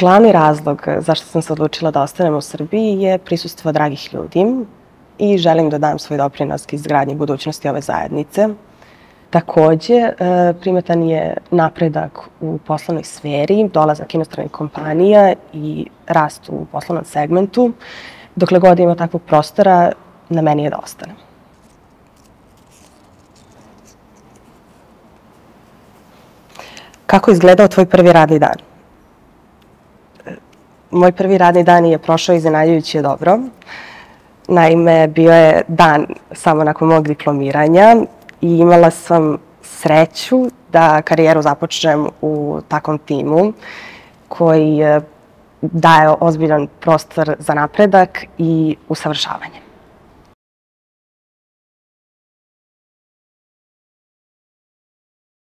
Glavni razlog zašto sam se odlučila da ostanem u Srbiji je prisustvo dragih ljudi i želim da dam svoj doprinos k izgradnji budućnosti ove zajednice. Takođe, primetan je napredak u poslovnoj sferi, dolazak inostranih kompanija i rast u poslovnom segmentu. Dokle god ima takvog prostora, na meni je da ostanem. Kako je izgledao tvoj prvi radni dan? Moj prvi radni dan je prošao iznenađujuće dobro. Naime, bio je dan samo nakon mog diplomiranja i imala sam sreću da karijeru započnem u takvom timu koji daje ozbiljan prostor za napredak i usavršavanje.